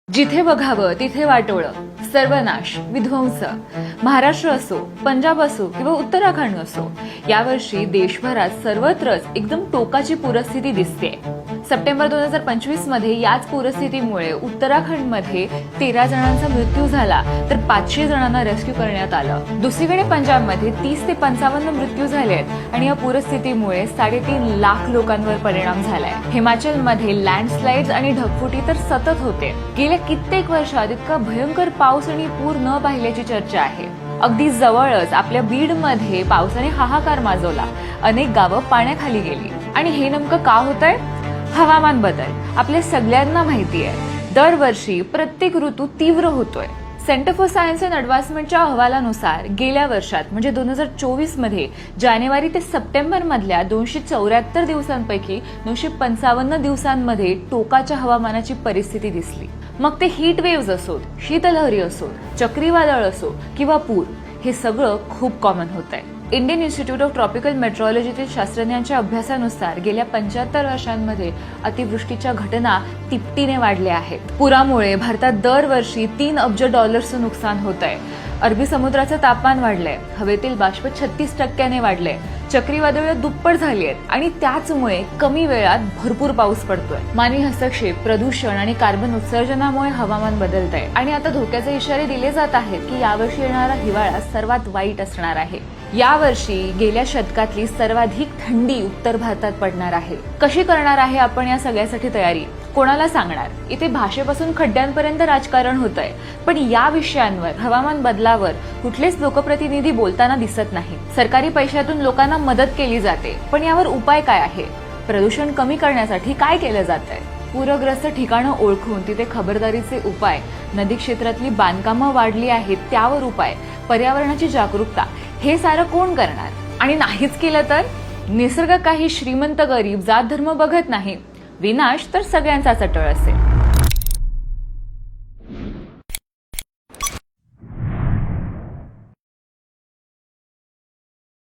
जिथे बघावं तिथे वाटोळं, सर्वनाश, विध्वंस. महाराष्ट्र असो, पंजाब असो किंवा उत्तराखंड असो, यावर्षी देशभरात सर्वत्रच एकदम टोकाची पूरस्थिती दिसते. सप्टेंबर 2025 मध्ये याच पूरस्थितीमुळे उत्तराखंडमध्ये 13 जणांचा मृत्यू झाला तर 500 जणांना रेस्क्यू करण्यात आलं. दुसरीकडे पंजाबमध्ये 30 ते 55 मृत्यू झालेत आणि या पूरस्थितीमुळे 3.5 लाख लोकांवर परिणाम झालाय. हिमाचलमध्ये लँडस्लाइड्स आणि ढगफुटी तर सतत होते. गेल्या कित्येक वर्षात इतका भयंकर पाऊस आणि पूर न पाहिल्याची चर्चा आहे. अगदी जवळच आपल्या बीडमध्ये पावसाने हाहाकार माजवला. अनेक गावं पाण्याखाली गेली. आणि हे नेमकं का होतंय? हवामान बदल आपल्या सगळ्यांना माहिती आहे. दरवर्षी प्रत्येक ऋतू तीव्र होतोय. सेंटर फॉर सायन्स अँड ॲडव्हान्समेंटच्या अहवालानुसार गेल्या वर्षात म्हणजे 2024 मध्ये जानेवारी ते सप्टेंबर मधल्या 274 दिवसांपैकी 955 दिवसांमध्ये टोकाच्या हवामानाची परिस्थिती दिसली. मग ते हीट वेव्हज असोत, शीतलहरी असोत, चक्रीवादळ असो किंवा पूर, हे सगळं खूप कॉमन होत आहे. इंडियन इन्स्टिट्यूट ऑफ ट्रॉपिकल मेट्रोलॉजीतील शास्त्रज्ञांच्या अभ्यासानुसार गेल्या 75 वर्षांमध्ये अतिवृष्टीच्या घटना तिपटीने वाढल्या आहेत. पुरामुळे भारतात दरवर्षी $3 अब्ज नुकसान होत आहे. अरबी समुद्राचं तापमान वाढलंय, हवेतील बाष्प 36% वाढलंय, चक्रीवादळं दुप्पट झाली आहेत आणि त्याचमुळे कमी वेळात भरपूर पाऊस पडतोय. मानवी हस्तक्षेप, प्रदूषण आणि कार्बन उत्सर्जनामुळे हवामान बदलत आहे आणि आता धोक्याचे इशारे दिले जात आहेत की यावर्षी येणारा हिवाळा सर्वात वाईट असणार आहे. यावर्षी गेल्या शतकातली सर्वाधिक थंडी उत्तर भारतात पडणार आहे. कशी करणार आहे आपण या सगळ्यासाठी तयारी? कोणाला सांगणार? इथे भाषेपासून खड्ड्यांपर्यंत राजकारण होत आहे. पण या विषयांवर, हवामान बदलावर कुठलेच लोकप्रतिनिधी बोलताना दिसत नाही. सरकारी पैशातून लोकांना मदत केली जाते, पण यावर उपाय काय आहे? प्रदूषण कमी करण्यासाठी काय केलं जात आहे? पूरग्रस्त ठिकाणं ओळखून तिथे खबरदारीचे उपाय, नदी क्षेत्रातली बांधकामं वाढली आहेत त्यावर उपाय, पर्यावरणाची जागरूकता, हे सारं कोण करणार? आणि नाहीच केलं तर निसर्ग काही श्रीमंत गरीब जात धर्म बघत नाही. विनाश तर सगळ्यांचाच अटळ असेल.